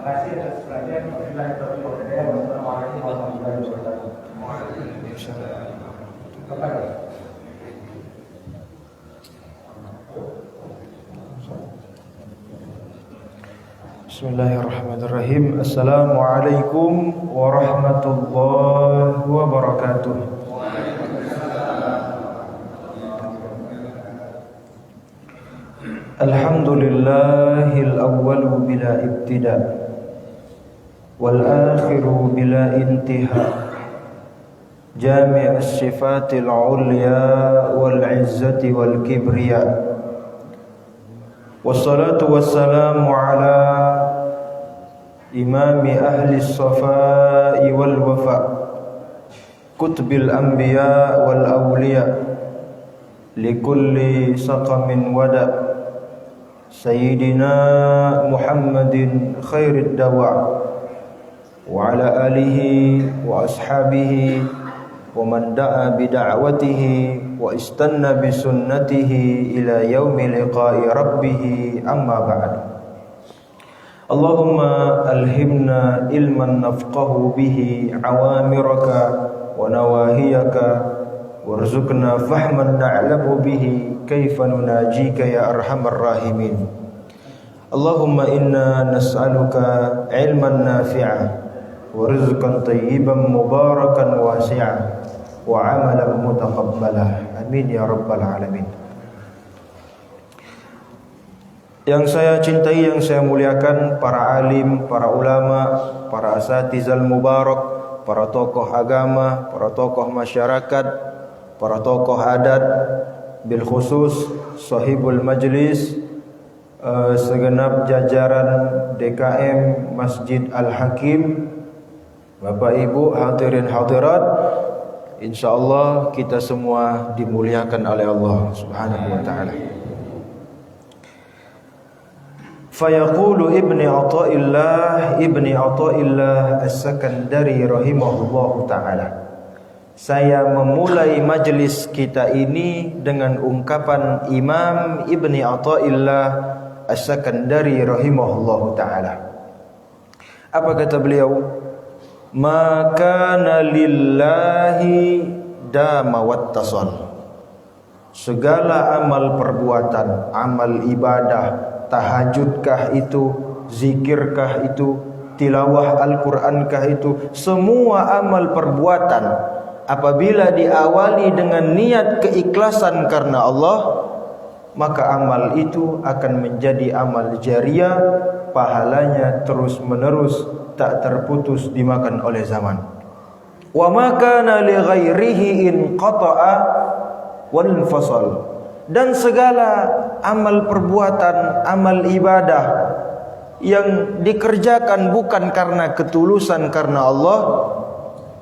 kasih atas perhatian. Wassalamualaikum warahmatullahi wabarakatuh. Bismillahirrahmanirrahim. Assalamualaikum warahmatullahi wabarakatuh. Alhamdulillahil awwalu bila ibtida wal akhiru bila intiha, jami'us sifatil ulya wal izzati wal kibriya, wassalatu wassalamu ala imami ahli safai wal wafa, kutbil anbiya wal awliya, likulli saqamin wada, sayyidina Muhammadin khairid dawa, wa ala alihi wa ashabihi wa man da'a bida'watihi wa istanna bisunnatihi ila yaumi liqa'i rabbih, amma ba'd. Allahumma alhimna ilman nafqahu bihi awamiraka wa nawahiyaka, warzuqna fahman na'lamu bihi kaifa nunajika ya arhamar rahimin. Allahumma inna nas'aluka ilman nafi'a wa rizqan tayyiban mubarakan wasi'a wa amalan mutaqabbala, amin ya rabbal alamin. Yang saya cintai, yang saya muliakan, para alim, para ulama, para asatizal mubarak, para tokoh agama, para tokoh masyarakat, para tokoh adat, bil khusus sahibul majlis, segenap jajaran DKM Masjid Al-Hakim, Bapak Ibu hadirin hadirat, insyaallah kita semua dimuliakan oleh Allah Subhanahu wa taala. Fayaqulu Ibni Athaillah As-Sakandari rahimahullahu taala. Saya memulai majlis kita ini dengan ungkapan Imam Ibni Athaillah As-Sakandari rahimahullahu ta'ala. Apa kata beliau? Ma kana lillahi dama wattasal. Segala amal perbuatan, amal ibadah, tahajudkah itu, zikirkah itu, tilawah Al-Qur'ankah itu, semua amal perbuatan apabila diawali dengan niat keikhlasan karena Allah, maka amal itu akan menjadi amal jariyah, pahalanya terus menerus, tak terputus dimakan oleh zaman. Wa ma kana li ghairihi in qata'a wal infasal. Dan segala amal perbuatan, amal ibadah yang dikerjakan bukan karena ketulusan karena Allah,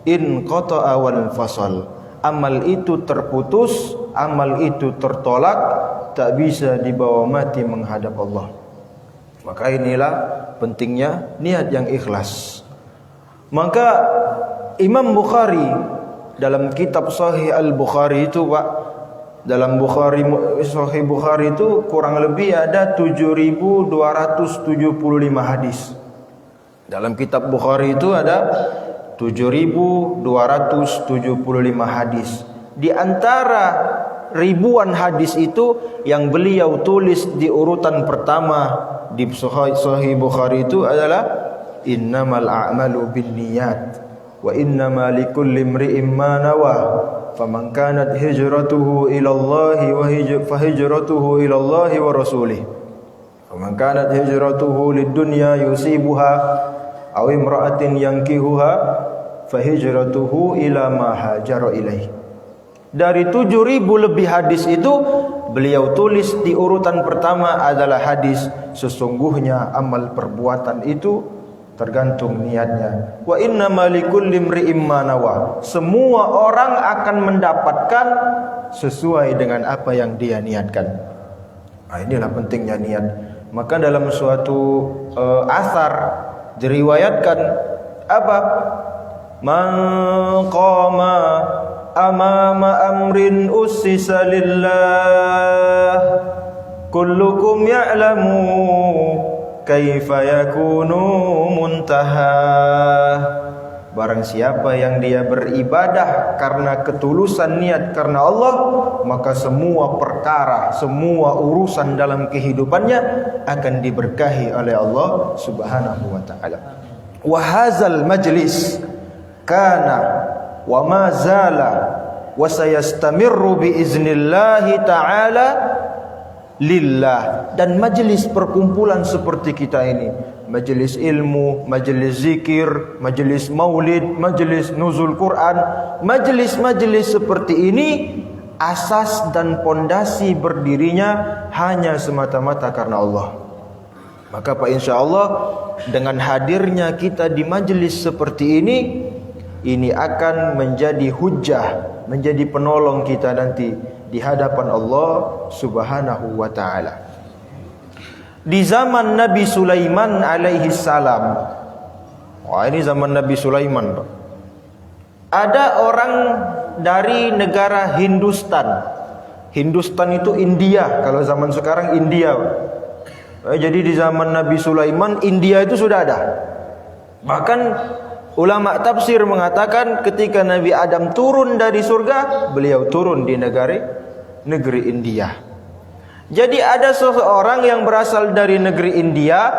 in qata'a wal fasal, amal itu terputus, amal itu tertolak, tak bisa dibawa mati menghadap Allah. Maka inilah pentingnya niat yang ikhlas. Maka Imam Bukhari dalam kitab Sahih Al-Bukhari itu, Pak, dalam Sahih Bukhari itu kurang lebih ada 7.275 hadis. Dalam kitab Bukhari itu ada 7.275 hadis. Di antara ribuan hadis itu yang beliau tulis di urutan pertama di Sahih Bukhari itu adalah innamal a'malu binniyat wa innamal likulli imri'in ma nawa, faman kanat hijratuhu ila Allah fa hijratuhu ila Allah wa rasulih, faman kanat hijratuhu lid-dunya yusibuha aw imra'atin yankihuha fa hijratuhu ila ma hajara ilaih. Dari 7.000 lebih hadis itu beliau tulis di urutan pertama adalah hadis sesungguhnya amal perbuatan itu tergantung niatnya. Wa innamal likulli imri'in ma nawa. Semua orang akan mendapatkan sesuai dengan apa yang dia niatkan. Nah, inilah pentingnya niat. Maka dalam suatu asar diriwayatkan apa? Man qama amama amrin ussisa lillah kullukum ya'lamu kaifa yakunu muntaha. Barang siapa yang dia beribadah karena ketulusan niat karena Allah, maka semua perkara, semua urusan dalam kehidupannya akan diberkahi oleh Allah Subhanahu wa taala. Wa hadzal majlis kana wa ma zala wa sayastamirru bi iznillahi taala lillah. Dan majlis perkumpulan seperti kita ini, majlis ilmu, majlis zikir, majlis maulid, majlis nuzul Quran, majlis-majlis seperti ini asas dan pondasi berdirinya hanya semata-mata karena Allah. Maka Pak, insyaallah dengan hadirnya kita di majlis seperti ini akan menjadi hujjah, menjadi penolong kita nanti di hadapan Allah Subhanahu wa taala. Di zaman Nabi Sulaiman alaihi salam. Wah, ini zaman Nabi Sulaiman, Pak. Ada orang dari negara Hindustan. Hindustan itu India, kalau zaman sekarang India, Pak. Jadi di zaman Nabi Sulaiman India itu sudah ada. Bahkan ulama tafsir mengatakan ketika Nabi Adam turun dari surga, beliau turun di negeri India. Jadi ada seseorang yang berasal dari negeri India,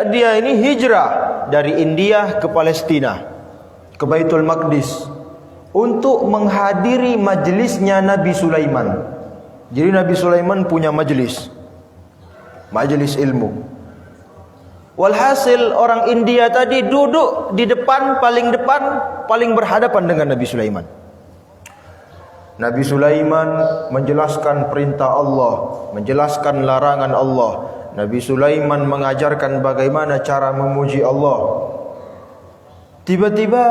dia ini hijrah dari India ke Palestina, ke Baitul Maqdis untuk menghadiri majelisnya Nabi Sulaiman. Jadi Nabi Sulaiman punya majelis ilmu. Walhasil orang India tadi duduk di depan, paling berhadapan dengan Nabi Sulaiman. Nabi Sulaiman menjelaskan perintah Allah, menjelaskan larangan Allah. Nabi Sulaiman mengajarkan bagaimana cara memuji Allah. Tiba-tiba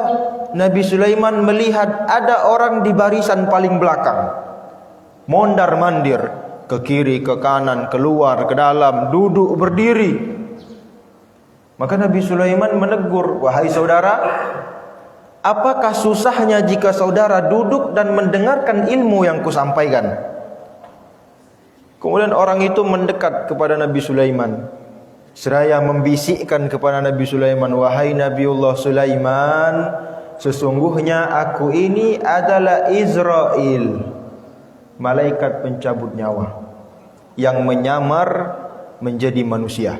Nabi Sulaiman melihat ada orang di barisan paling belakang, mondar-mandir ke kiri, ke kanan, keluar, ke dalam, duduk, berdiri. Maka Nabi Sulaiman menegur, "Wahai saudara, apakah susahnya jika saudara duduk dan mendengarkan ilmu yang kusampaikan?" Kemudian orang itu mendekat kepada Nabi Sulaiman, seraya membisikkan kepada Nabi Sulaiman, "Wahai Nabiullah Sulaiman, sesungguhnya aku ini adalah Israel, malaikat pencabut nyawa yang menyamar menjadi manusia."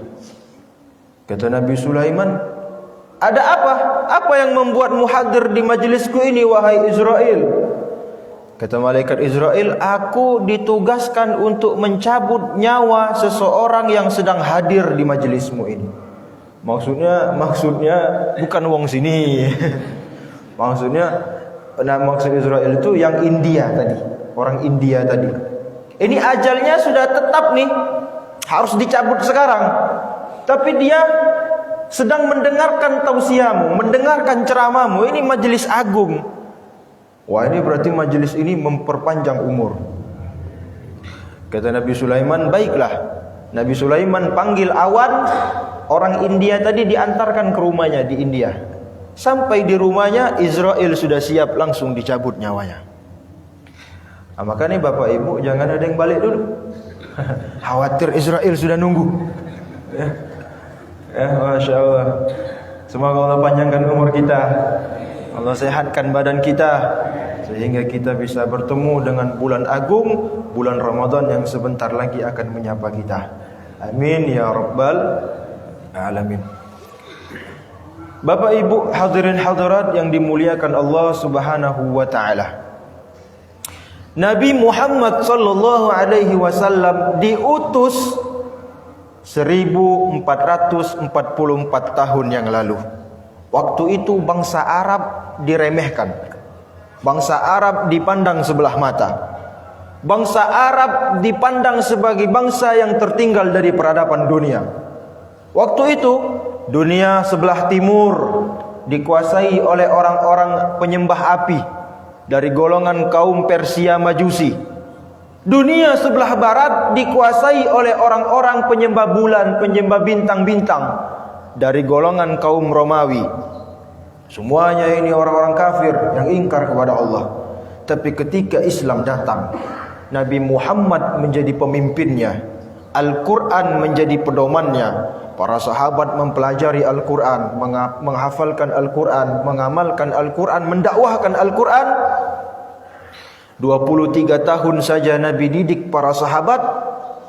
Kata Nabi Sulaiman, "Ada apa? Apa yang membuatmu hadir di majlisku ini, wahai Israel?" Kata malaikat Israel, "Aku ditugaskan untuk mencabut nyawa seseorang yang sedang hadir di majlismu ini." Maksudnya bukan wong sini. Maksud Israel itu yang India tadi, orang India tadi. Ini ajalnya sudah tetap nih, harus dicabut sekarang. Tapi dia sedang mendengarkan tausiahmu, mendengarkan ceramahmu. Ini majelis agung. Wah, ini berarti majelis ini memperpanjang umur. Kata Nabi Sulaiman, "Baiklah." Nabi Sulaiman panggil awan, orang India tadi diantarkan ke rumahnya di India. Sampai di rumahnya, Israel sudah siap langsung dicabut nyawanya. Nah, makanya Bapak Ibu jangan ada yang balik dulu. Khawatir Israel sudah nunggu. Masya Allah. Semoga Allah panjangkan umur kita, Allah sehatkan badan kita, sehingga kita bisa bertemu dengan bulan agung, bulan Ramadan yang sebentar lagi akan menyapa kita. Amin ya rabbal alamin. Bapak Ibu hadirin hadirat yang dimuliakan Allah Subhanahu wa taala, Nabi Muhammad sallallahu alaihi wasallam diutus 1444 tahun yang lalu. Waktu itu bangsa Arab diremehkan. Bangsa Arab dipandang sebelah mata. Bangsa Arab dipandang sebagai bangsa yang tertinggal dari peradaban dunia. Waktu itu dunia sebelah timur dikuasai oleh orang-orang penyembah api dari golongan kaum Persia Majusi. Dunia sebelah barat dikuasai oleh orang-orang penyembah bulan, penyembah bintang-bintang dari golongan kaum Romawi. Semuanya ini orang-orang kafir yang ingkar kepada Allah. Tapi ketika Islam datang, Nabi Muhammad menjadi pemimpinnya. Al-Quran menjadi pedomannya. Para sahabat mempelajari Al-Quran, menghafalkan Al-Quran, mengamalkan Al-Quran, mendakwahkan Al-Quran. 23 tahun saja Nabi didik para sahabat,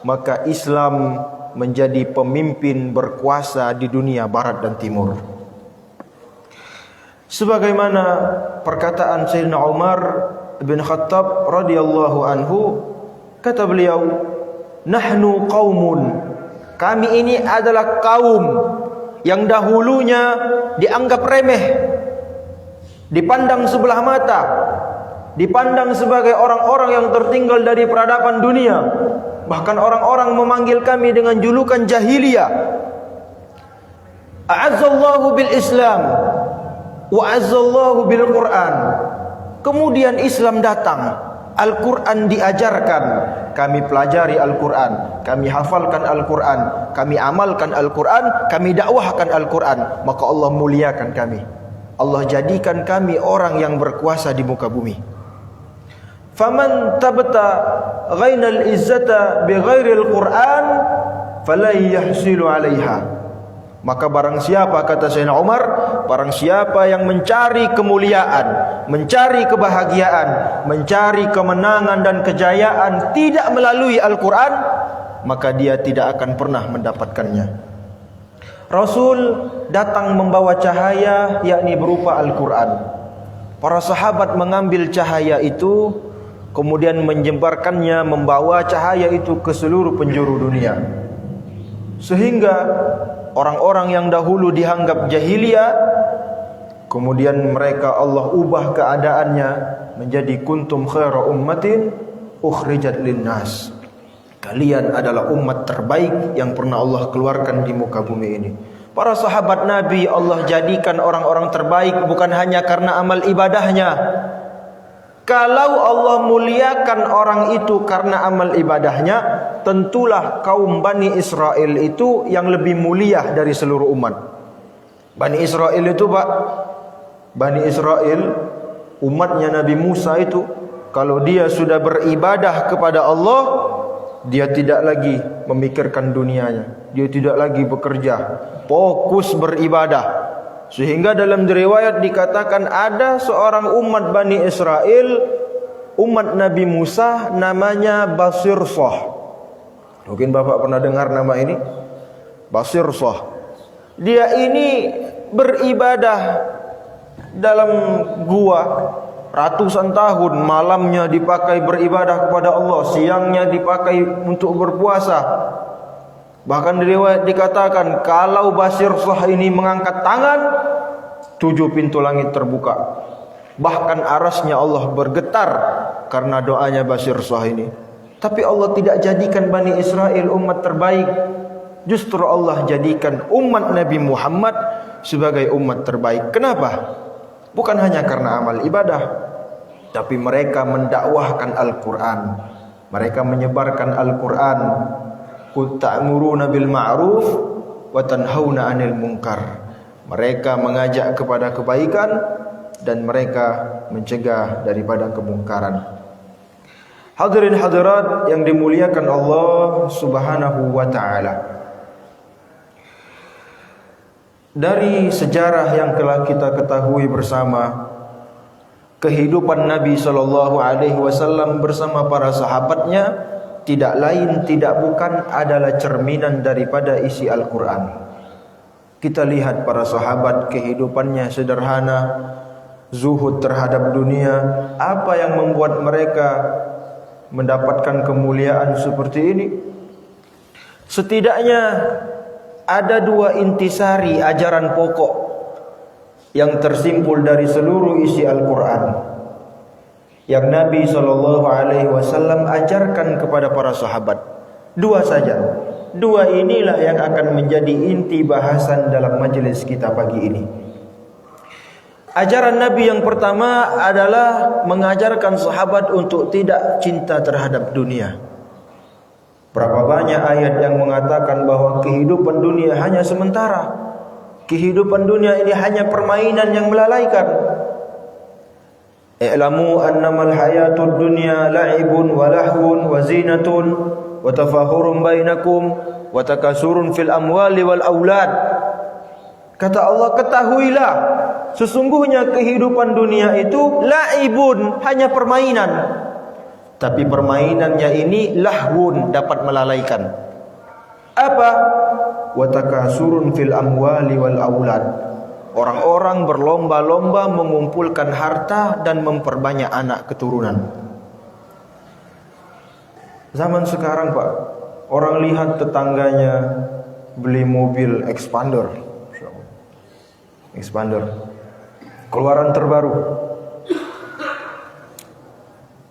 maka Islam menjadi pemimpin berkuasa di dunia barat dan timur. Sebagaimana perkataan Sayyidina Umar bin Khattab radhiyallahu anhu, kata beliau, nahnu qaumun, kami ini adalah kaum yang dahulunya dianggap remeh, dipandang sebelah mata, dipandang sebagai orang-orang yang tertinggal dari peradaban dunia. Bahkan orang-orang memanggil kami dengan julukan jahiliyah. A'azzallahu bil Islam wa a'azzallahu bil Quran. Kemudian Islam datang, Al-Quran diajarkan, kami pelajari Al-Quran, kami hafalkan Al-Quran, kami amalkan Al-Quran, kami dakwahkan Al-Quran, maka Allah muliakan kami. Allah jadikan kami orang yang berkuasa di muka bumi. Faman tabta ghainal izzata bighairil Quran fala yahsilu 'alaiha. Maka barang siapa, kata Sayyidina Umar, barang siapa yang mencari kemuliaan, mencari kebahagiaan, mencari kemenangan dan kejayaan tidak melalui Al-Quran, maka dia tidak akan pernah mendapatkannya. Rasul datang membawa cahaya, yakni berupa Al-Quran. Para sahabat mengambil cahaya itu, kemudian menyebarkannya, membawa cahaya itu ke seluruh penjuru dunia. Sehingga orang-orang yang dahulu dianggap jahiliyah, kemudian mereka Allah ubah keadaannya menjadi kuntum khaira ummatin ukhrijat linnas. Kalian adalah umat terbaik yang pernah Allah keluarkan di muka bumi ini. Para sahabat Nabi Allah jadikan orang-orang terbaik bukan hanya karena amal ibadahnya. Kalau Allah muliakan orang itu karena amal ibadahnya, tentulah kaum Bani Israel itu yang lebih mulia dari seluruh umat. Bani Israel itu, Pak, Bani Israel, umatnya Nabi Musa itu, kalau dia sudah beribadah kepada Allah, dia tidak lagi memikirkan dunianya, dia tidak lagi bekerja, fokus beribadah. Sehingga dalam riwayat dikatakan ada seorang umat Bani Israel, umat Nabi Musa, namanya Basirsah. Mungkin Bapak pernah dengar nama ini, Basirsah. Dia ini beribadah dalam gua ratusan tahun, malamnya dipakai beribadah kepada Allah, siangnya dipakai untuk berpuasa. Bahkan di riwayat dikatakan kalau Basirsah ini mengangkat tangan, 7 pintu langit terbuka. Bahkan arasnya Allah bergetar karena doanya Basirsah ini. Tapi Allah tidak jadikan Bani Israel umat terbaik. Justru Allah jadikan umat Nabi Muhammad sebagai umat terbaik. Kenapa? Bukan hanya karena amal ibadah, tapi mereka mendakwahkan Al-Quran. Mereka menyebarkan Al-Quran. Qul ta'muruna bil ma'ruf wa tanhauna 'anil munkar. Mereka mengajak kepada kebaikan dan mereka mencegah daripada kemungkaran. Hadirin hadirat yang dimuliakan Allah Subhanahu wa taala. Dari sejarah yang telah kita ketahui bersama, kehidupan Nabi sallallahu alaihi wasallam bersama para sahabatnya tidak lain tidak bukan adalah cerminan daripada isi Al-Quran. Kita lihat para sahabat, kehidupannya sederhana, zuhud terhadap dunia. Apa yang membuat mereka mendapatkan kemuliaan seperti ini? Setidaknya ada 2 intisari ajaran pokok yang tersimpul dari seluruh isi Al-Quran yang Nabi SAW ajarkan kepada para sahabat. 2 saja. 2 inilah yang akan menjadi inti bahasan dalam majelis kita pagi ini. Ajaran Nabi yang pertama adalah mengajarkan sahabat untuk tidak cinta terhadap dunia. Berapa banyak ayat yang mengatakan bahwa kehidupan dunia hanya sementara. Kehidupan dunia ini hanya permainan yang melalaikan. I'lamu annamal hayatud dunya la'ibun wa lahwun wa zinatun wa tafahurum bainakum wa takasurun fil amwali wal aulad. Kata Allah, ketahuilah sesungguhnya kehidupan dunia itu laibun, hanya permainan. Tapi permainannya ini lahwun, dapat melalaikan. Apa? Wa takasurun fil amwali wal aulad. Orang-orang berlomba-lomba mengumpulkan harta dan memperbanyak anak keturunan. Zaman sekarang, Pak, orang lihat tetangganya beli mobil expander, keluaran terbaru.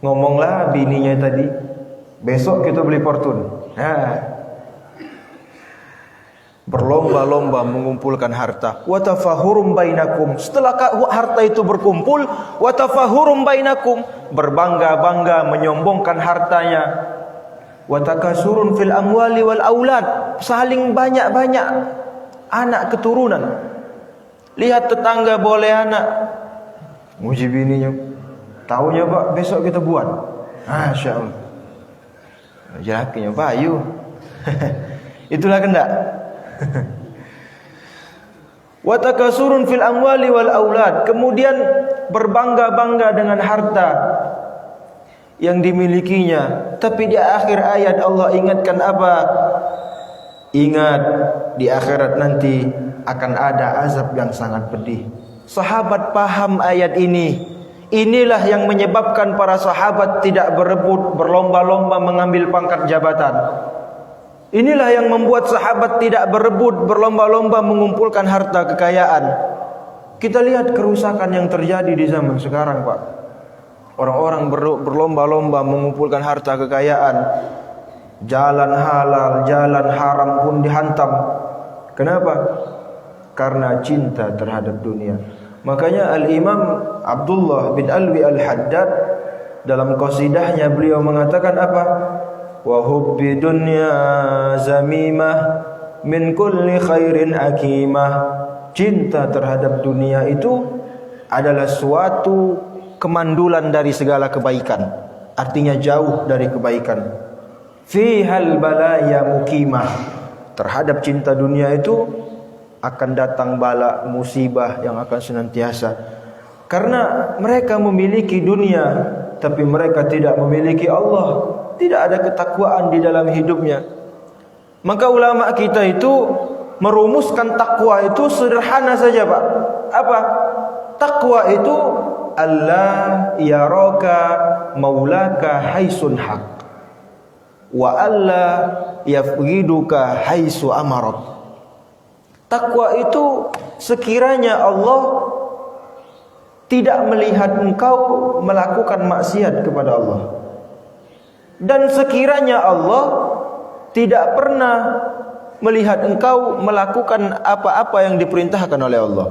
Ngomonglah bininya tadi, besok kita beli Fortune. Berlomba-lomba mengumpulkan harta. Wa tafahurum bainakum. Setelah harta itu berkumpul, wa tafahurum bainakum, berbangga-bangga menyombongkan hartanya. Wa takasurun fil amwali wal aulad, saling banyak-banyak anak keturunan. Lihat tetangga boleh anak, muji bininya, taunya Pak besok kita buat. Masya Allah, jakinya Bayu. Itulah kendak. Wa takasurun fil amwali wal aulad, kemudian berbangga-bangga dengan harta yang dimilikinya. Tapi di akhir ayat Allah ingatkan apa? Ingat di akhirat nanti akan ada azab yang sangat pedih. Sahabat paham ayat ini. Inilah yang menyebabkan para sahabat tidak berebut berlomba-lomba mengambil pangkat jabatan. Inilah yang membuat sahabat tidak berebut berlomba-lomba mengumpulkan harta kekayaan. Kita lihat kerusakan yang terjadi di zaman sekarang, Pak. Orang-orang berlomba-lomba mengumpulkan harta kekayaan. Jalan halal, jalan haram pun dihantam. Kenapa? Karena cinta terhadap dunia. Makanya Al-Imam Abdullah bin Alwi Al-Haddad dalam qasidahnya beliau mengatakan apa? Wa hubbi dunya zamimah min kulli khairin akimah. Cinta terhadap dunia itu adalah suatu kemandulan dari segala kebaikan. Artinya jauh dari kebaikan. Fihal balaya mukimah. Terhadap cinta dunia itu akan datang bala musibah yang akan senantiasa. Karena mereka memiliki dunia, tapi mereka tidak memiliki Allah. Tidak ada ketakwaan di dalam hidupnya. Maka ulama kita itu merumuskan takwa itu sederhana saja, Pak. Apa? Takwa itu Allah yaraka maulaka haisun haq wa alla yafghiduka haisu amarak. Takwa itu sekiranya Allah tidak melihat engkau melakukan maksiat kepada Allah, dan sekiranya Allah tidak pernah melihat engkau melakukan apa-apa yang diperintahkan oleh Allah.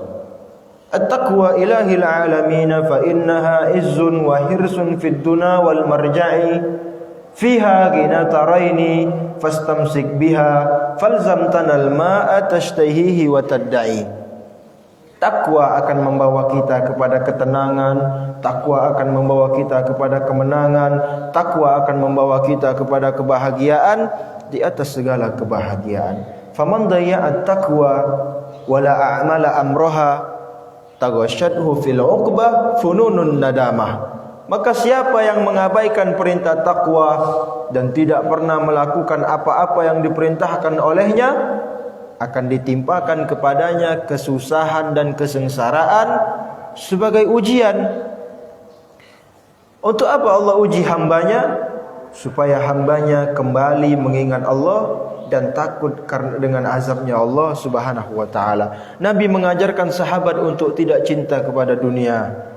At-taqwa ilahil alamin fa innaha izzun wa hirsun fid dunya wal marja'i fiha ghina taraini fastamsik biha falzam tanal ma'a tashtahihi wa tadda'i. Takwa akan membawa kita kepada ketenangan, takwa akan membawa kita kepada kemenangan, takwa akan membawa kita kepada kebahagiaan di atas segala kebahagiaan. Faman dayya'at taqwa wala a'mala amroha taghashadhu fil 'uqbah fununun nadamah. Maka siapa yang mengabaikan perintah takwa dan tidak pernah melakukan apa-apa yang diperintahkan olehnya, akan ditimpakan kepadanya kesusahan dan kesengsaraan sebagai ujian. Untuk apa Allah uji hambanya? Supaya hambanya kembali mengingat Allah dan takut karena dengan azabnya Allah subhanahu wa ta'ala. Nabi mengajarkan sahabat untuk tidak cinta kepada dunia.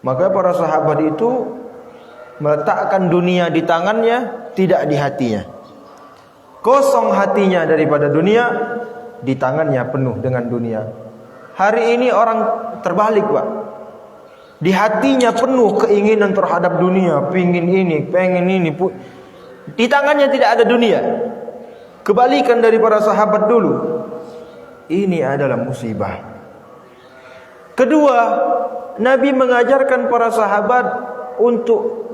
Maka para sahabat itu meletakkan dunia di tangannya, tidak di hatinya. Kosong hatinya daripada dunia, di tangannya penuh dengan dunia. Hari ini orang terbalik, Pak. Di hatinya penuh keinginan terhadap dunia, pengen ini, pengen ini. Di tangannya tidak ada dunia. Kebalikan dari para sahabat dulu. Ini adalah musibah. Kedua, Nabi mengajarkan para sahabat untuk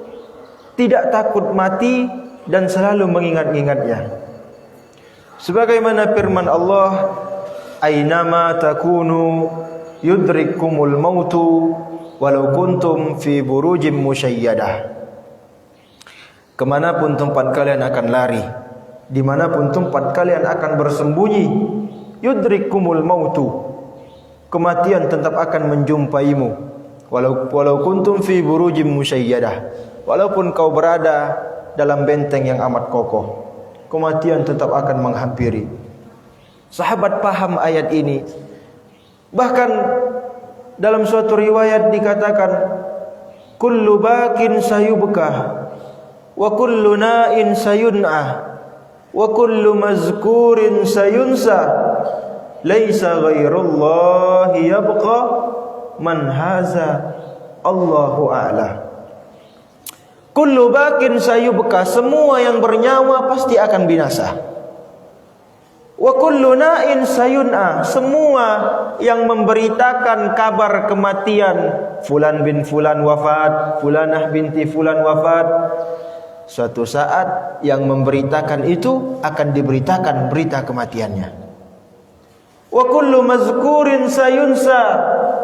tidak takut mati dan selalu mengingat-ingatnya. Sebagaimana firman Allah, "Ainama takunu yudrikumul mautu walau kuntum fi burujim musyayyadah." Kemanapun tempat kalian akan lari, dimanapun tempat kalian akan bersembunyi, yudrikumul mautu, kematian tetap akan menjumpaimu. Walau kuntum fi burujim musyayyadah, walaupun kau berada dalam benteng yang amat kokoh, kematian tetap akan menghampiri. Sahabat paham ayat ini. Bahkan dalam suatu riwayat dikatakan, kullu bakin sayubkah wa kullu na'in sayun'ah wa kullu mazkurin sayunsa laisa ghairullahi yabqa man haza Allahu a'la. Kullu bakin sayubka, semua yang bernyawa pasti akan binasa. Wa kullu na'in sayun'a, semua yang memberitakan kabar kematian fulan bin fulan wafat, fulanah binti fulan wafat, suatu saat yang memberitakan itu akan diberitakan berita kematiannya. Wa kullu mazkurin sayunsa,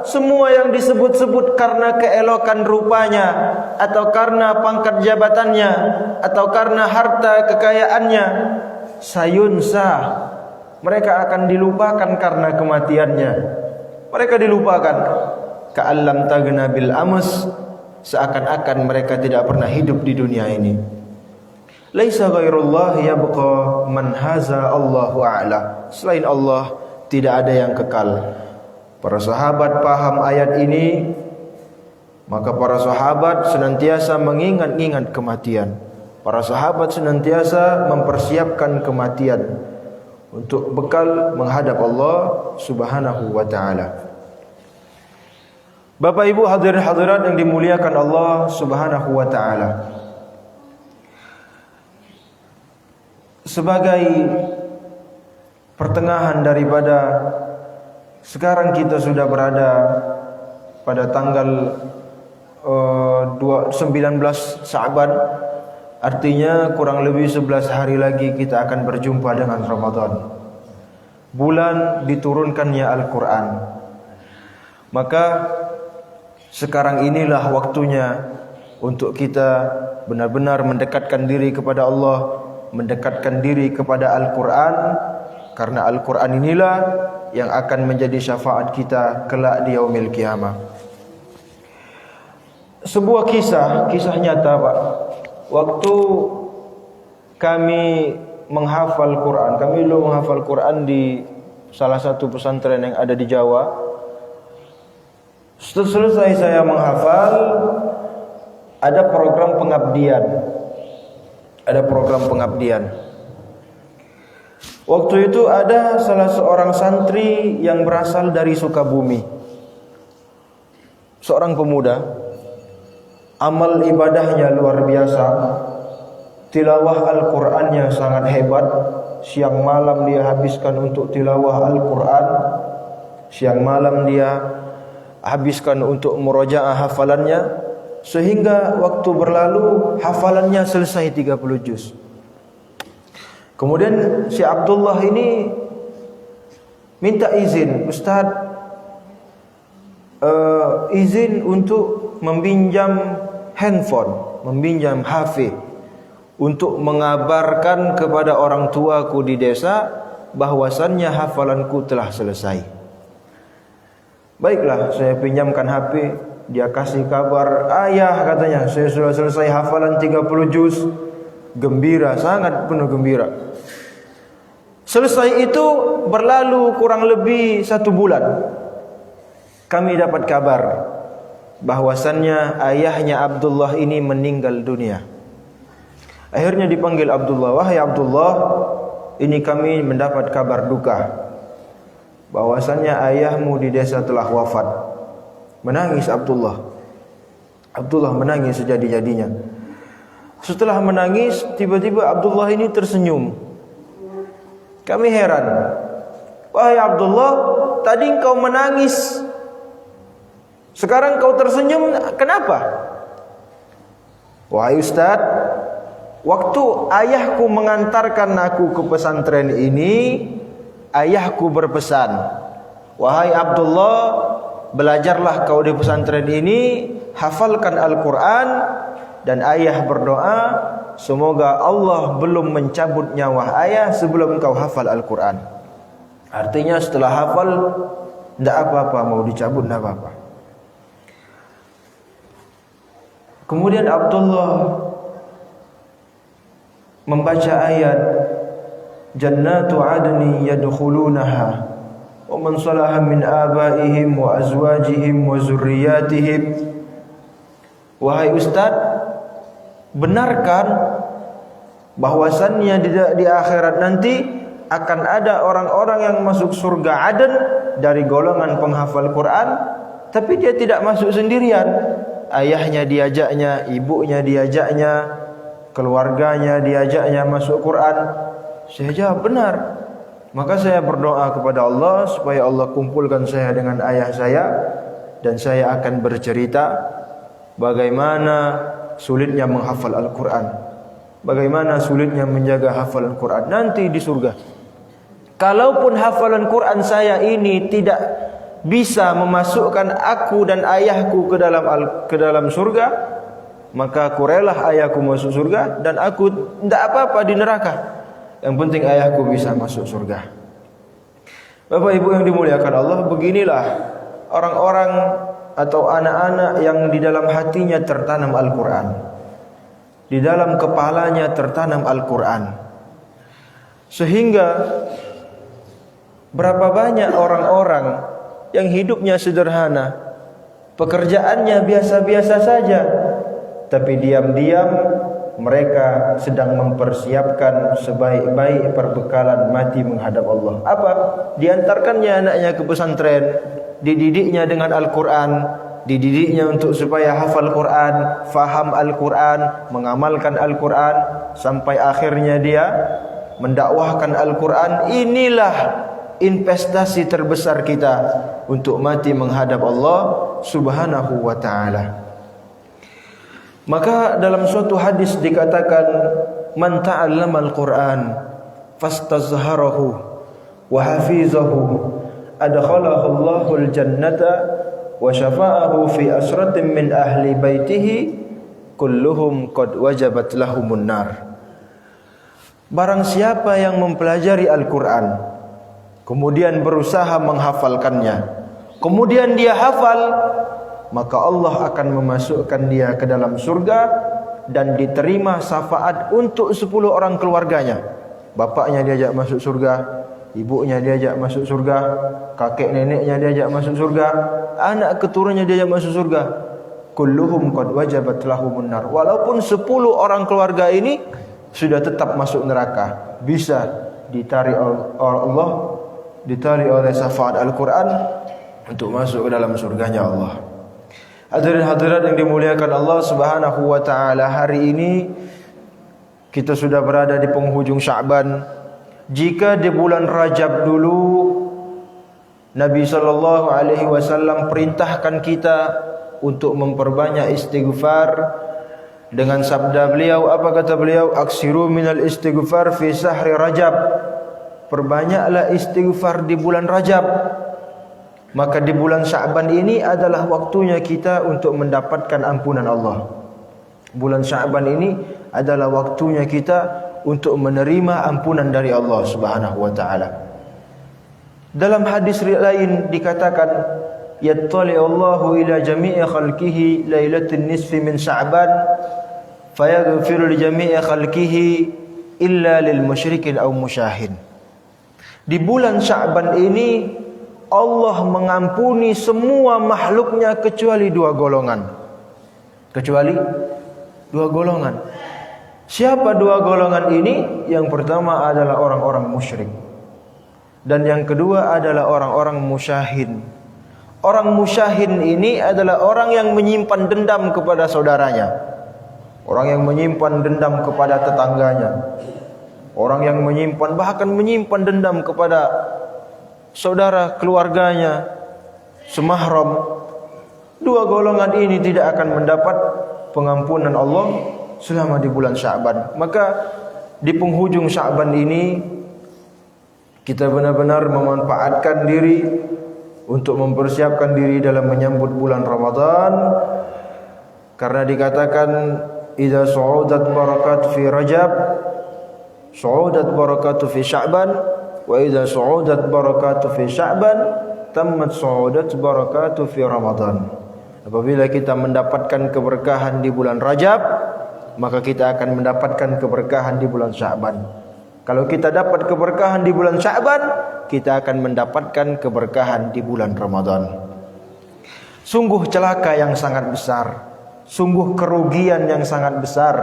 semua yang disebut-sebut karena keelokan rupanya, atau karena pangkat jabatannya, atau karena harta kekayaannya, sayunsa, mereka akan dilupakan karena kematiannya. Mereka dilupakan. Ka'allam tagna bil ams, seakan-akan mereka tidak pernah hidup di dunia ini. Laisa ghairullah yabqa man haza Allahu a'la. Selain Allah tidak ada yang kekal. Para sahabat paham ayat ini, maka para sahabat senantiasa mengingat-ingat kematian. Para sahabat senantiasa mempersiapkan kematian untuk bekal menghadap Allah Subhanahu wa taala. Bapak Ibu hadirin hadirat yang dimuliakan Allah Subhanahu wa taala. Sebagai pertengahan daripada sekarang, kita sudah berada pada tanggal 19 Sa'ban. Artinya kurang lebih 11 hari lagi kita akan berjumpa dengan Ramadan, bulan diturunkannya Al-Quran. Maka sekarang inilah waktunya untuk kita benar-benar mendekatkan diri kepada Allah, mendekatkan diri kepada Al-Quran, karena Al-Quran inilah yang akan menjadi syafaat kita kelak di yaumil qiyamah. Sebuah kisah nyata, Pak. Waktu kami menghafal Quran, kami dulu menghafal Quran di salah satu pesantren yang ada di Jawa. Setelah selesai saya menghafal, ada program pengabdian. Waktu itu ada salah seorang santri yang berasal dari Sukabumi, seorang pemuda. Amal ibadahnya luar biasa, tilawah Al-Qur'annya sangat hebat. Siang malam dia habiskan untuk tilawah Al-Qur'an, siang malam dia habiskan untuk murojaah hafalannya, sehingga waktu berlalu hafalannya selesai 30 juz. Kemudian si Abdullah ini minta izin, Ustaz, izin untuk meminjam handphone, meminjam HP, untuk mengabarkan kepada orang tuaku di desa bahwasannya hafalanku telah selesai. Baiklah, saya pinjamkan HP. Dia kasih kabar, ayah katanya, saya sudah selesai hafalan 30 juz. Gembira, sangat penuh gembira. Selesai itu berlalu kurang lebih 1 bulan. Kami dapat kabar bahwasannya ayahnya Abdullah ini meninggal dunia. Akhirnya dipanggil Abdullah, wahai Abdullah, ini kami mendapat kabar duka bahwasannya ayahmu di desa telah wafat. Menangis Abdullah menangis sejadi-jadinya. Setelah menangis, tiba-tiba Abdullah ini tersenyum. Kami heran, wahai Abdullah, tadi engkau menangis, sekarang kau tersenyum, kenapa? Wahai Ustaz, waktu ayahku mengantarkan aku ke pesantren ini, ayahku berpesan, wahai Abdullah, belajarlah kau di pesantren ini, hafalkan Al-Quran. Dan ayah berdoa, semoga Allah belum mencabut nyawa ayah sebelum kau hafal Al-Quran. Artinya setelah hafal, tidak apa-apa, mau dicabut tidak apa-apa. Kemudian Abdullah membaca ayat, Jannatu adni yadkhulunaha wa man salaha min abaihim wa azwajihim wa zurriyatihim. Wahai Ustaz, benarkan bahwasannya di akhirat nanti akan ada orang-orang yang masuk surga Aden dari golongan penghafal Quran, tapi dia tidak masuk sendirian. Ayahnya diajaknya, ibunya diajaknya, keluarganya diajaknya masuk Quran. Saya jawab benar. Maka saya berdoa kepada Allah supaya Allah kumpulkan saya dengan ayah saya, dan saya akan bercerita bagaimana sulitnya menghafal Al-Quran, bagaimana sulitnya menjaga hafalan Quran nanti di surga. Kalaupun hafalan Quran saya ini tidak bisa memasukkan aku dan ayahku ke dalam surga, maka aku rela ayahku masuk surga dan aku tidak apa-apa di neraka. Yang penting ayahku bisa masuk surga. Bapak Ibu yang dimuliakan Allah, beginilah orang-orang atau anak-anak yang di dalam hatinya tertanam Al-Quran, di dalam kepalanya tertanam Al-Quran. Sehingga berapa banyak orang-orang yang hidupnya sederhana, pekerjaannya biasa-biasa saja, tapi diam-diam mereka sedang mempersiapkan sebaik-baik perbekalan mati menghadap Allah. Apa? Diantarkannya anaknya ke pesantren, dididiknya dengan Al-Quran, dididiknya untuk supaya hafal Quran, faham Al-Quran, mengamalkan Al-Quran, sampai akhirnya dia mendakwahkan Al-Quran. Inilah investasi terbesar kita untuk mati menghadap Allah Subhanahu wa ta'ala. Maka dalam suatu hadis dikatakan, man ta'allama Al-Quran fastazharahu wa hafizahu adkhalahu Allahul jannata wa syafa'ahu fi asratin min ahli baitihi kulluhum qad wajabat lahumun nar. Barang siapa yang mempelajari Al-Quran, kemudian berusaha menghafalkannya, kemudian dia hafal, maka Allah akan memasukkan dia ke dalam surga dan diterima syafaat untuk 10 orang keluarganya. Bapaknya diajak masuk surga, ibunya diajak masuk surga, kakek neneknya diajak masuk surga, anak keturunannya diajak masuk surga. Kulluhum qad wajabat lahumun nar. Walaupun 10 orang keluarga ini sudah tetap masuk neraka, bisa ditarik oleh Allah, ditarik oleh syafaat Al-Quran untuk masuk ke dalam surganya Allah. Hadirin hadirat yang dimuliakan Allah Subhanahu wa ta'ala, hari ini kita sudah berada di penghujung Sya'ban. Jika di bulan Rajab dulu Nabi SAW perintahkan kita untuk memperbanyak istighfar dengan sabda beliau, apa kata beliau? Aksiru minal istighfar fi sahri Rajab. Perbanyaklah istighfar di bulan Rajab. Maka di bulan Sya'ban ini adalah waktunya kita untuk mendapatkan ampunan Allah. Bulan Sya'ban ini adalah waktunya kita untuk menerima ampunan dari Allah Subhanahu wa ta'ala. Dalam hadis lain dikatakan, yattali Allahu ila jami'i khalqihi lailatul nisfi min Sya'ban fayaghfiru li jami'i khalqihi illa lil musyrikin aw musyahin. Di bulan Sya'ban ini Allah mengampuni semua makhluknya kecuali 2 golongan. Kecuali 2 golongan. Siapa 2 golongan ini? Yang pertama adalah orang-orang musyrik, dan yang kedua adalah orang-orang musyahin. Orang musyahin ini adalah orang yang menyimpan dendam kepada saudaranya, orang yang menyimpan dendam kepada tetangganya, orang yang menyimpan, bahkan menyimpan dendam kepada saudara keluarganya, semahram. 2 golongan ini tidak akan mendapat pengampunan Allah selama di bulan Sya'ban. Maka di penghujung Sya'ban ini kita benar-benar memanfaatkan diri untuk mempersiapkan diri dalam menyambut bulan Ramadan, karena dikatakan idza su'udat barakat fi Rajab su'udat barakatu fi Sya'ban, wa idza su'udat barakatu fi Sya'ban tammat su'udat barakatu fi Ramadan. Apabila kita mendapatkan keberkahan di bulan Rajab, maka kita akan mendapatkan keberkahan di bulan Sya'ban. Kalau kita dapat keberkahan di bulan Sya'ban, kita akan mendapatkan keberkahan di bulan Ramadan. Sungguh celaka yang sangat besar, sungguh kerugian yang sangat besar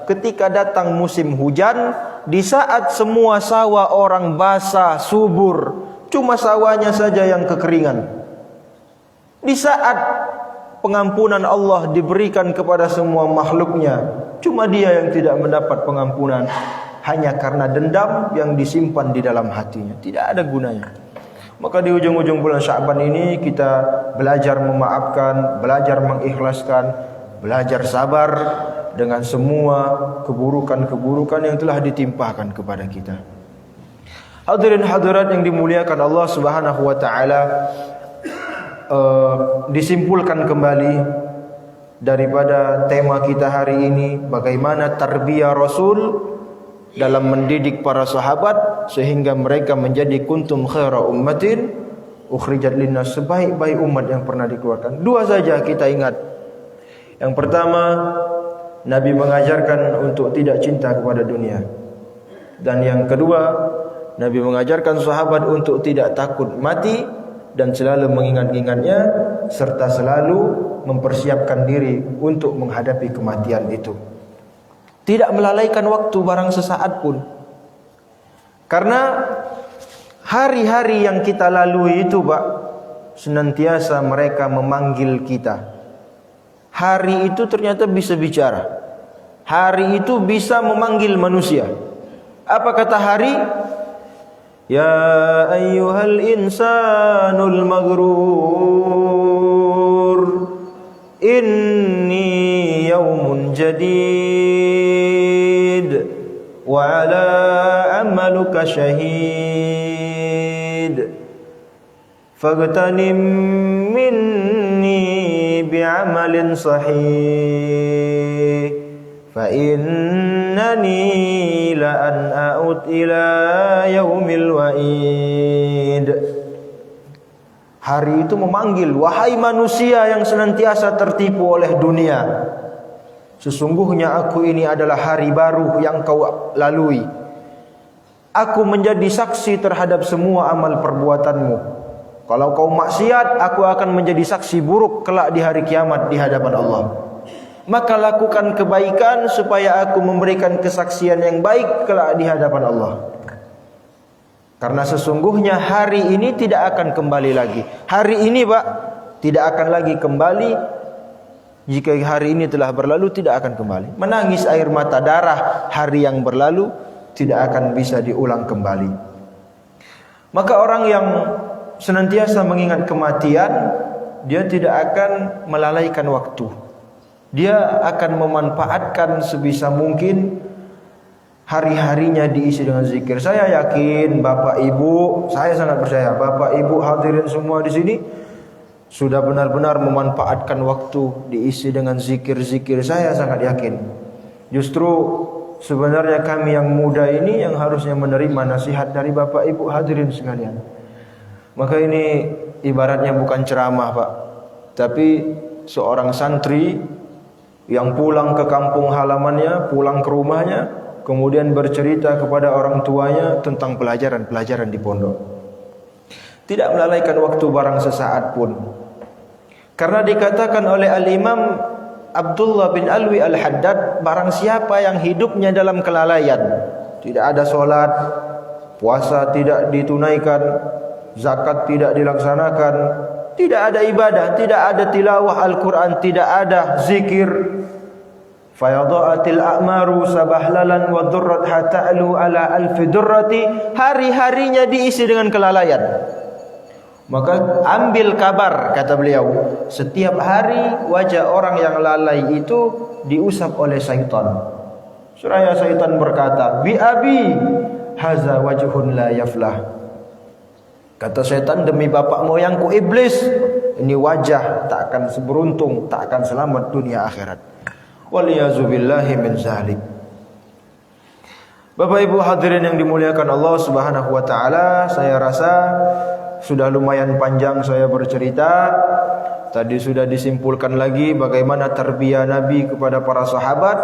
ketika datang musim hujan, di saat semua sawah orang basah, subur, cuma sawahnya saja yang kekeringan. Di saat pengampunan Allah diberikan kepada semua makhluknya, cuma dia yang tidak mendapat pengampunan, hanya karena dendam yang disimpan di dalam hatinya. Tidak ada gunanya. Maka di ujung-ujung bulan Sya'ban ini kita belajar memaafkan, belajar mengikhlaskan, belajar sabar dengan semua keburukan-keburukan yang telah ditimpakan kepada kita. Hadirin hadirat yang dimuliakan Allah Subhanahu wa taala, disimpulkan kembali daripada tema kita hari ini, bagaimana tarbiyah Rasul dalam mendidik para sahabat sehingga mereka menjadi kuntum khaira ummatin ukhrijat linnas, sebaik-baik umat yang pernah dikeluarkan. Dua saja kita ingat. Yang pertama, Nabi mengajarkan untuk tidak cinta kepada dunia. Dan yang kedua, Nabi mengajarkan sahabat untuk tidak takut mati dan selalu mengingat-ingatnya, serta selalu mempersiapkan diri untuk menghadapi kematian itu. Tidak melalaikan waktu barang sesaat pun. Karena hari-hari yang kita lalui itu, Pak, senantiasa mereka memanggil kita. Hari itu ternyata bisa bicara. Hari itu bisa memanggil manusia. Apa kata hari? Ya ayyuhal insanul maghrur, inni yawmun jadid, wa ala amaluka syahid, faghtanim minni bi'amalin sahih, fa innani la an a'ud ila yaumil wa'id. Hari itu memanggil, wahai manusia yang senantiasa tertipu oleh dunia, sesungguhnya aku ini adalah hari baru yang kau lalui. Aku menjadi saksi terhadap semua amal perbuatanmu. Kalau kau maksiat, aku akan menjadi saksi buruk kelak di hari kiamat di hadapan Allah. Maka lakukan kebaikan supaya aku memberikan kesaksian yang baik kelak di hadapan Allah. Karena sesungguhnya hari ini tidak akan kembali lagi. Hari ini, Pak, tidak akan lagi kembali. Jika hari ini telah berlalu, tidak akan kembali. Menangis air mata darah hari yang berlalu tidak akan bisa diulang kembali. Maka orang yang senantiasa mengingat kematian, dia tidak akan melalaikan waktu. Dia akan memanfaatkan sebisa mungkin hari-harinya diisi dengan zikir. Saya yakin Bapak Ibu, saya sangat percaya Bapak Ibu hadirin semua di sini sudah benar-benar memanfaatkan waktu diisi dengan zikir-zikir. Saya sangat yakin. Justru sebenarnya kami yang muda ini yang harusnya menerima nasihat dari Bapak Ibu hadirin sekalian. Maka ini ibaratnya bukan ceramah, Pak, tapi seorang santri yang pulang ke kampung halamannya, pulang ke rumahnya, kemudian bercerita kepada orang tuanya tentang pelajaran-pelajaran di pondok. Tidak melalaikan waktu barang sesaat pun. Karena dikatakan oleh Al-Imam Abdullah bin Alwi Al-Haddad, barang siapa yang hidupnya dalam kelalaian, tidak ada solat, puasa tidak ditunaikan, zakat tidak dilaksanakan, tidak ada ibadah, tidak ada tilawah Al-Quran, tidak ada zikir, fayadha'atil a'maru sabahlalan wa durrat hata'lu ala alfi durrati, hari-harinya diisi dengan kelalaian. Maka ambil kabar, kata beliau, setiap hari wajah orang yang lalai itu diusap oleh syaitan. Seraya syaitan berkata, bi abi haza wajhun la yaflah. Kata syaitan, demi bapak moyangku iblis, ini wajah tak akan beruntung, tak akan selamat dunia akhirat. Waliyazubillahi min zalik. Bapak Ibu hadirin yang dimuliakan Allah Subhanahu wa taala, saya rasa sudah lumayan panjang saya bercerita. Tadi sudah disimpulkan lagi bagaimana tarbiyah Nabi kepada para sahabat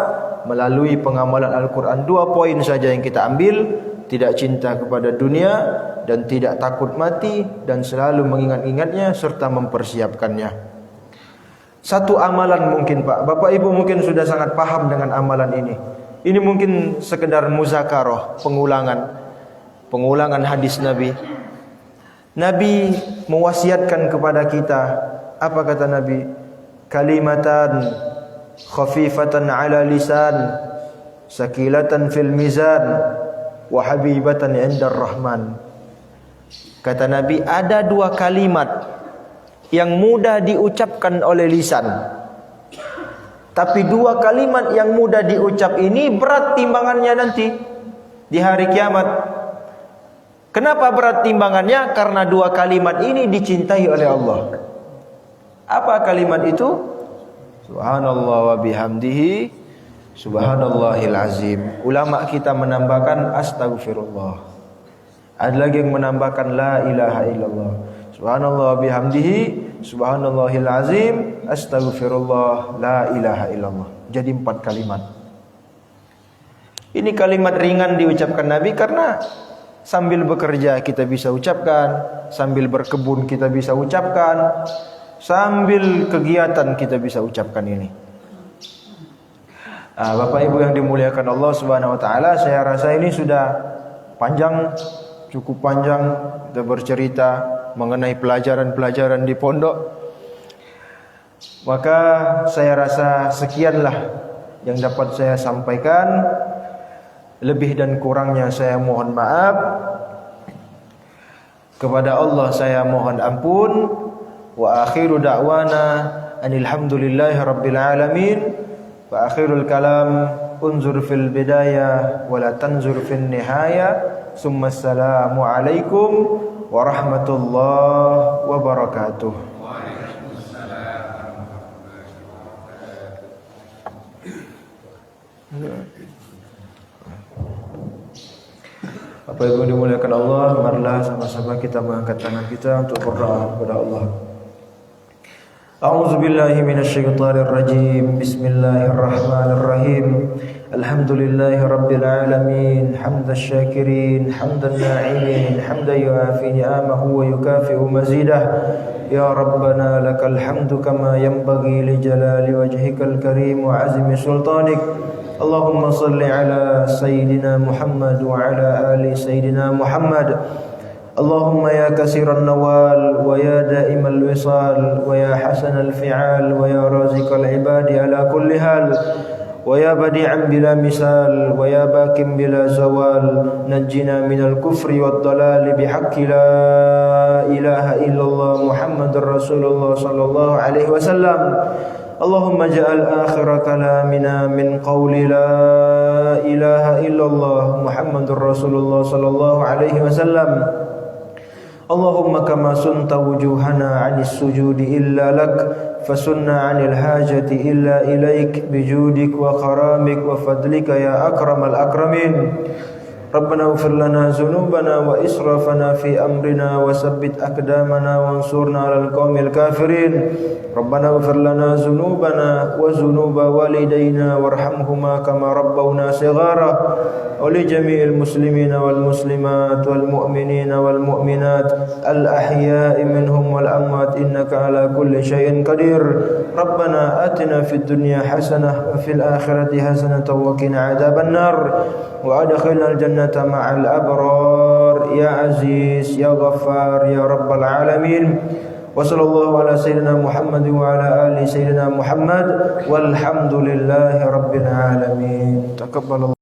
melalui pengamalan Al-Quran. 2 poin saja yang kita ambil: tidak cinta kepada dunia dan tidak takut mati, dan selalu mengingat-ingatnya serta mempersiapkannya. Satu amalan mungkin Pak, Bapak Ibu mungkin sudah sangat paham dengan amalan ini. Ini mungkin sekedar muzakarah, pengulangan hadis Nabi. Nabi mewasiatkan kepada kita, apa kata Nabi? Kalimatan khafifatan ala lisan, sakilatan fil mizan, wa habibatan indar rahman. Kata Nabi, ada 2 kalimat yang mudah diucapkan oleh lisan, tapi 2 kalimat yang mudah diucap ini berat timbangannya nanti di hari kiamat. Kenapa berat timbangannya? Karena 2 kalimat ini dicintai oleh Allah. Apa kalimat itu? Subhanallah wa bihamdihi, subhanallahil azim. Ulama kita menambahkan astaghfirullah. Ada lagi yang menambahkan la ilaha illallah. Subhanallah wa bihamdihi, subhanallahil azim, astaghfirullah, la ilaha illallah. Jadi 4 kalimat. Ini kalimat ringan diucapkan Nabi karena sambil bekerja kita bisa ucapkan, sambil berkebun kita bisa ucapkan, sambil kegiatan kita bisa ucapkan ini. Bapak Ibu yang dimuliakan Allah Subhanahu wa taala, saya rasa ini sudah panjang, cukup panjang kita bercerita mengenai pelajaran-pelajaran di pondok. Maka saya rasa sekianlah yang dapat saya sampaikan. Lebih dan kurangnya saya mohon maaf. Kepada Allah saya mohon ampun. Wa akhiru da'wana anil hamdulillahi rabbil alamin. Wa akhirul kalam unzur fil bidayah wa la tanzur fil nihaya. Summa assalamu alaikum warahmatullahi wabarakatuh. Apa yang dimuliakan Allah, marilah sama-sama kita mengangkat tangan kita untuk berdoa kepada Allah. A'udzu billahi minasyaitonir rajim. Bismillahirrahmanirrahim. Alhamdulillahi rabbil alamin, hamdasy syakirin, hamdan na'imin, hamdan yuafi ni'amahu wa yukafi'u mazidah. Ya Rabbana lakal hamdu kama yanbaghi li jalali wajhikal karim wa 'azimi sultanik. Allahumma salli ala Sayyidina Muhammad wa ala ali Sayyidina Muhammad. Allahumma ya kasiran nawal wa ya daimal wisal wa ya hasanal fi'al wa ya raziqal ibadi ala kulli hal wa ya badi'an bila misal wa ya bakim bila zawal. Najjina minal kufri wad dalali bihaqqi la ilaha illallah Muhammadur Rasulullah sallallahu alaihi wasallam. Allahumma ja'al akhir kalamina min qawli la ilaha illallah Muhammadur Rasulullah sallallahu alaihi wasallam. Allahumma kama sunta wujuhana 'anis sujudi illa lak, fasunna 'anil hajati illa ilaik bijudik wa karamik wa fadlika ya akramal akramin. Rabbana ighfir lana dzunubana wa israfana fi amrina wa tsabbit aqdamana wansurna 'alal qaumil kafirin. Rabbana ighfir lana dzunubana wa dzunuba walidayna warhamhuma kama rabbawna shighara. Wa li jami'il muslimina wal muslimat wal mu'minina wal mu'minat al ahya'i minhum wal amwat innaka ala kulli syai'in qadir. Rabbana atina fid dunya hasanah wa fil akhirati hasanah wa qina adzaban nar wa adkhilnal jannata ma'al abrar ya aziz ya ghaffar ya rabbal alamin. Wa sallallahu ala sayyidina Muhammad wa ala ali sayyidina Muhammad walhamdulillahi rabbil alamin. Taqabbalallahu